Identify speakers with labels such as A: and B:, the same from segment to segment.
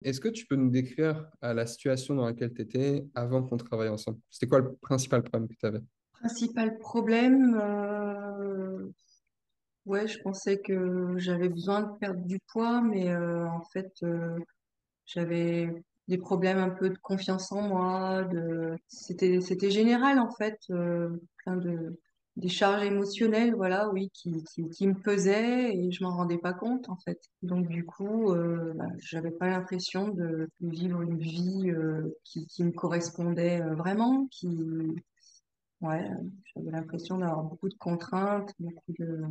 A: Est-ce que tu peux nous décrire la situation dans laquelle tu étais avant qu'on travaille ensemble? C'était quoi le principal problème que tu avais?
B: Principal problème, ouais, je pensais que j'avais besoin de perdre du poids, mais en fait, j'avais des problèmes un peu de confiance en moi, c'était général en fait, plein de des charges émotionnelles, voilà, oui, qui me pesaient et je m'en rendais pas compte en fait. Donc du coup, bah, j'avais pas l'impression de vivre une vie qui me correspondait vraiment, ouais, j'avais l'impression d'avoir beaucoup de contraintes, beaucoup de,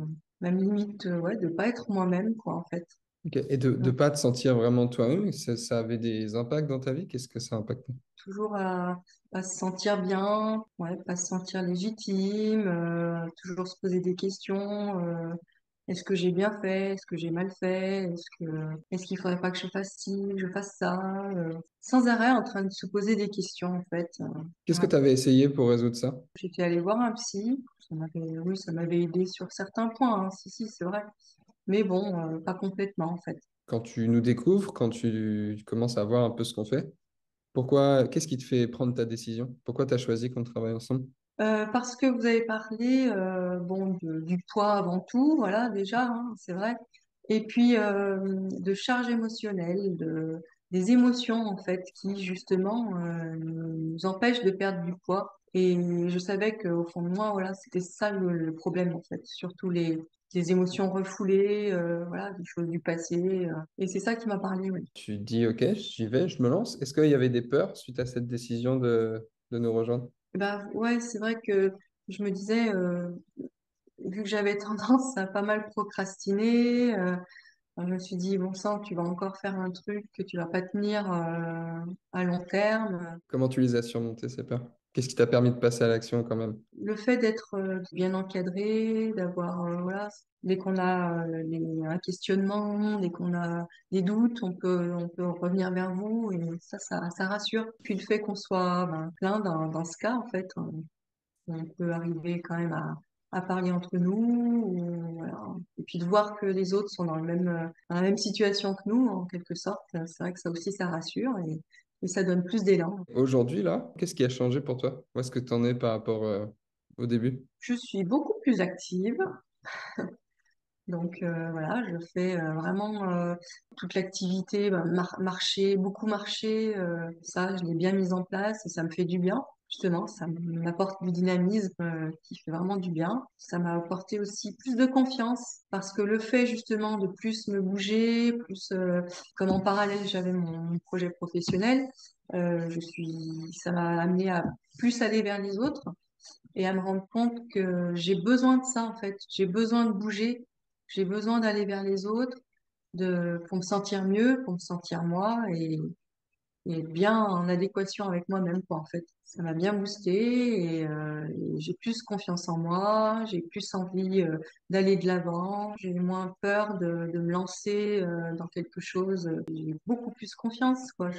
B: même limite, ouais, de pas être moi-même, quoi, en fait.
A: Ok. Et de ne
B: Ouais.
A: pas te sentir vraiment toi-même, ça avait des impacts dans ta vie? Qu'est-ce que ça a impacté?
B: Toujours à se sentir bien, ouais, pas se sentir légitime, toujours se poser des questions, est-ce que j'ai bien fait? Est-ce que j'ai mal fait? Est-ce qu'il faudrait pas que je fasse ci, que je fasse ça? Sans arrêt en train de se poser des questions, en fait.
A: Qu'est-ce que
B: Ouais.
A: tu avais essayé pour résoudre ça?
B: J'étais allée voir un psy, oui, ça m'avait aidé sur certains points, hein, si, c'est vrai. Mais bon, pas complètement en fait.
A: Quand tu nous découvres, quand tu commences à voir un peu ce qu'on fait, pourquoi, qu'est-ce qui te fait prendre ta décision? Pourquoi tu as choisi qu'on travaille ensemble?
B: Parce que vous avez parlé bon du poids avant tout, voilà déjà, hein, c'est vrai. Et puis de charge émotionnelle, des émotions en fait qui justement nous empêchent de perdre du poids. Et je savais qu'au fond de moi, voilà, c'était ça le problème en fait, surtout les émotions refoulées, voilà, des choses du passé. Et c'est ça qui m'a parlé, oui.
A: Tu te dis, OK, j'y vais, je me lance. Est-ce qu'il y avait des peurs suite à cette décision de nous rejoindre?
B: Bah ouais, c'est vrai que je me disais, vu que j'avais tendance à pas mal procrastiner, je me suis dit, bon sang, tu vas encore faire un truc que tu vas pas tenir à long terme.
A: Comment tu les as surmontés, ces peurs? Qu'est-ce qui t'a permis de passer à l'action quand même?
B: Le fait d'être bien encadré, d'avoir, voilà, dès qu'on a un questionnement, dès qu'on a des doutes, on peut revenir vers vous et ça rassure. Puis le fait qu'on soit ben, plein dans ce cas, en fait, on peut arriver quand même à parler entre nous, voilà. Et puis de voir que les autres sont dans la même situation que nous, en quelque sorte. C'est vrai que ça aussi, ça rassure et ça donne plus d'élan.
A: Aujourd'hui, là, qu'est-ce qui a changé pour toi? Où est-ce que tu en es par rapport au début?
B: Je suis beaucoup plus active. Donc voilà, je fais vraiment toute l'activité, ben, marcher, beaucoup marcher, ça, je l'ai bien mise en place et ça me fait du bien. Justement, ça m'apporte du dynamisme qui fait vraiment du bien. Ça m'a apporté aussi plus de confiance parce que le fait justement de plus me bouger, plus comme en parallèle j'avais mon projet professionnel, ça m'a amené à plus aller vers les autres et à me rendre compte que j'ai besoin de ça en fait. J'ai besoin de bouger, j'ai besoin d'aller vers les autres, pour me sentir mieux, pour me sentir moi et être bien en adéquation avec moi-même quoi en fait. Ça m'a bien boosté et j'ai plus confiance en moi, j'ai plus envie d'aller de l'avant, j'ai moins peur de me lancer dans quelque chose. J'ai beaucoup plus confiance quoi.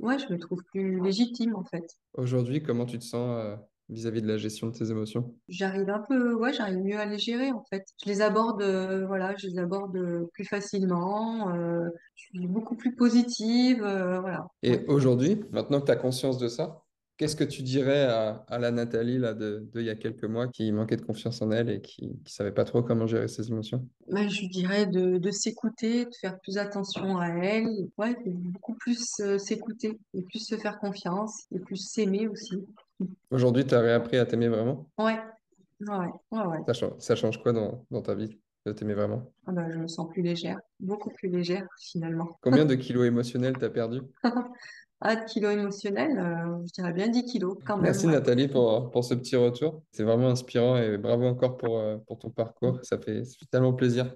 B: Ouais, je me trouve plus légitime en fait.
A: Aujourd'hui, comment tu te sens vis-à-vis de la gestion de tes émotions?
B: J'arrive un peu, ouais, j'arrive mieux à les gérer en fait. Je les aborde, voilà, je les aborde plus facilement. Je suis beaucoup plus positive, voilà. Ouais.
A: Et aujourd'hui, maintenant que tu as conscience de ça, qu'est-ce que tu dirais à la Nathalie là, il y a quelques mois qui manquait de confiance en elle et qui ne savait pas trop comment gérer ses émotions?
B: Mais je dirais de s'écouter, de faire plus attention à elle, ouais, de beaucoup plus s'écouter et plus se faire confiance et plus s'aimer aussi.
A: Aujourd'hui, tu as réappris à t'aimer vraiment?
B: Ouais, ouais, ouais, ouais.
A: Ça change quoi dans ta vie de t'aimer vraiment?
B: Ah ben, je me sens plus légère, beaucoup plus légère finalement.
A: Combien de kilos émotionnels t'as perdu?
B: Ah, de kilos émotionnels, je dirais bien 10 kilos quand même,
A: Merci
B: ouais.
A: Nathalie pour ce petit retour. C'est vraiment inspirant et bravo encore pour ton parcours. Ça fait tellement plaisir.